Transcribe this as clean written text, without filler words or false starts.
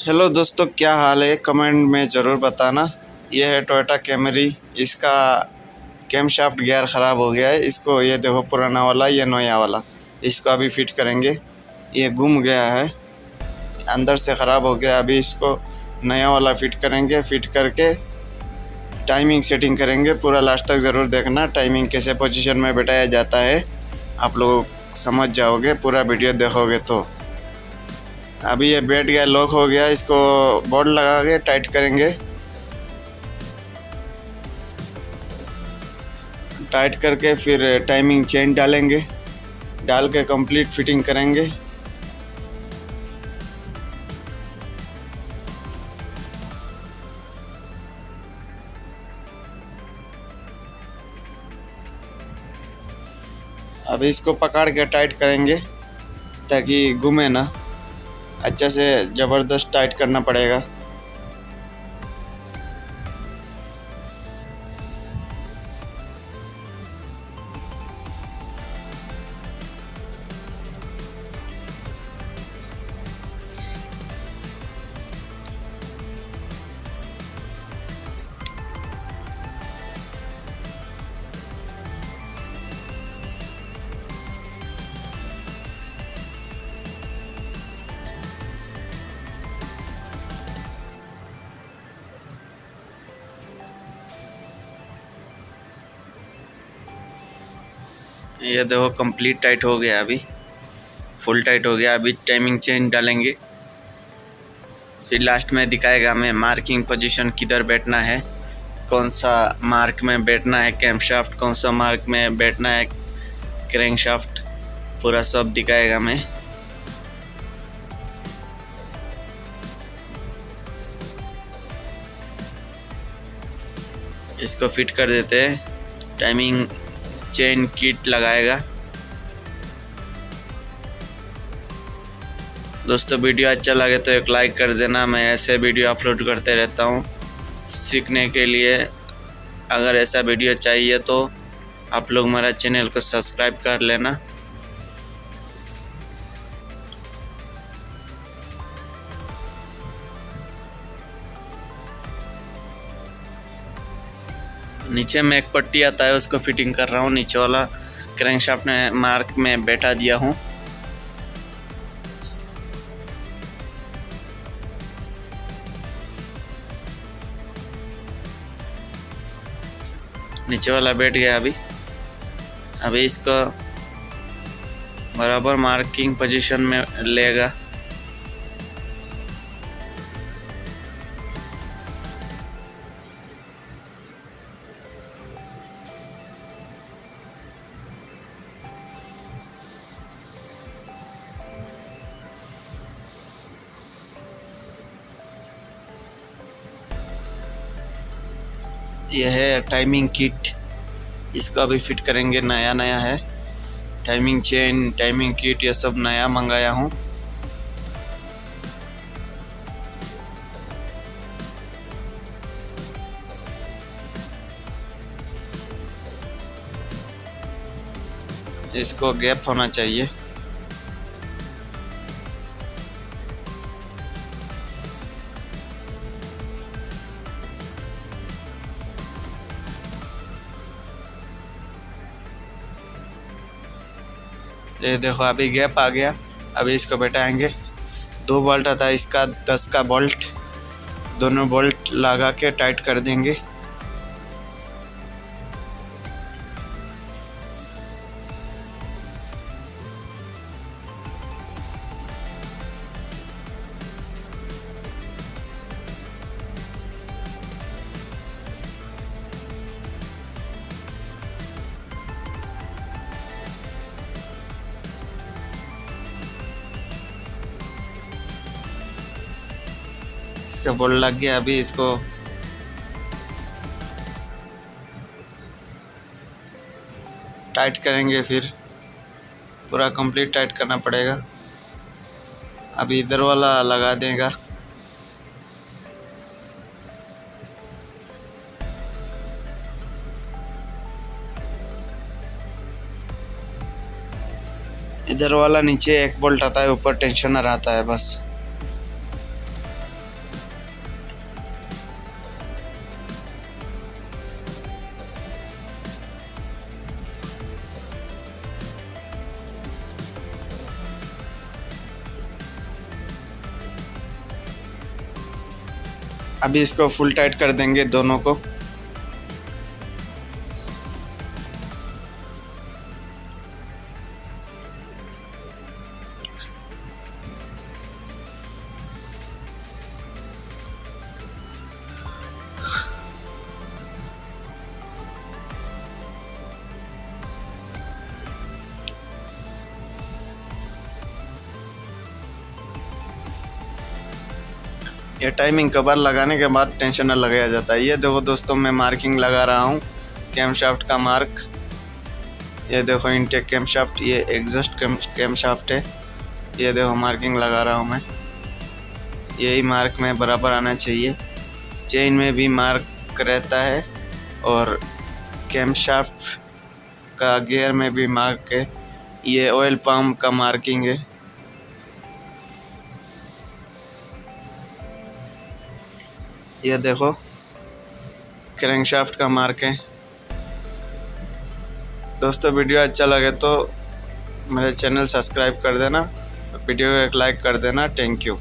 Hello दोस्तों, क्या हाल है? कमेंट में ज़रूर बताना। ये है टोयोटा कैमरी। इसका कैमशाफ्ट गियर ख़राब हो गया है। इसको ये देखो, पुराना वाला, ये नया वाला, इसको अभी फिट करेंगे। ये गुम गया है, अंदर से ख़राब हो गया। अभी इसको नया वाला फिट करेंगे। फिट करके टाइमिंग सेटिंग करेंगे। पूरा लास्ट तक ज़रूर देखना, टाइमिंग कैसे पोजीशन में बैठाया जाता है आप लोग समझ जाओगे, पूरा वीडियो देखोगे तो। अभी ये बैठ गया, लॉक हो गया। इसको बोल्ट लगा के टाइट करेंगे। टाइट करके फिर टाइमिंग चेन डालेंगे, डाल के कंप्लीट फिटिंग करेंगे। अभी इसको पकड़ के टाइट करेंगे ताकि घूमे ना। अच्छे से ज़बरदस्त टाइट करना पड़ेगा। ये देखो, कंप्लीट टाइट हो गया, अभी फुल टाइट हो गया। अभी टाइमिंग चेंज डालेंगे, फिर लास्ट में दिखाएगा हमें मार्किंग पोजीशन किधर बैठना है, कौन सा मार्क में बैठना है कैमशाफ्ट, कौन सा मार्क में बैठना है क्रैंकशाफ्ट, पूरा सब दिखाएगा हमें। इसको फिट कर देते हैं। टाइमिंग चेन किट लगाएगा। दोस्तों, वीडियो अच्छा लगे तो एक लाइक कर देना। मैं ऐसे वीडियो अपलोड करते रहता हूँ सीखने के लिए। अगर ऐसा वीडियो चाहिए तो आप लोग मेरा चैनल को सब्सक्राइब कर लेना। नीचे में एक पट्टी आता है, उसको फिटिंग कर रहा हूँ। नीचे वाला क्रैंकशाफ्ट में मार्क में बैठा दिया हूँ। नीचे वाला बैठ गया। अभी इसको बराबर मार्किंग पोजीशन में लेगा। यह है टाइमिंग किट, इसको अभी फिट करेंगे। नया नया है। टाइमिंग चेन, टाइमिंग किट, ये सब नया मंगाया हूँ। इसको गैप होना चाहिए। ये देखो, अभी गैप आ गया। अभी इसको बैठाएंगे। 2 बोल्ट आता है इसका, 10 का बोल्ट। दोनों बोल्ट लगा के टाइट कर देंगे। इसका बोल्ट लग गया। अभी इसको टाइट करेंगे, फिर पूरा कंप्लीट टाइट करना पड़ेगा। अभी इधर वाला लगा देगा। इधर वाला नीचे एक बोल्ट आता है, ऊपर टेंशनर आता है बस। अभी इसको फुल टाइट कर देंगे दोनों को। ये टाइमिंग कवर लगाने के बाद टेंशन न लगाया जाता है। ये देखो दोस्तों, मैं मार्किंग लगा रहा हूँ कैमशाफ्ट का मार्क। ये देखो इनटेक कैमशाफ्ट, ये एग्जॉस्ट कैमशाफ्ट है। ये देखो मार्किंग लगा रहा हूँ मैं। यही मार्क में बराबर आना चाहिए। चेन में भी मार्क रहता है और कैमशाफ्ट का गियर में भी मार्क है। ये ऑयल पंप का मार्किंग है। ये देखो क्रैंकशाफ्ट का मार्क है। दोस्तों वीडियो अच्छा लगे तो मेरे चैनल सब्सक्राइब कर देना, वीडियो को एक लाइक कर देना। Thank you.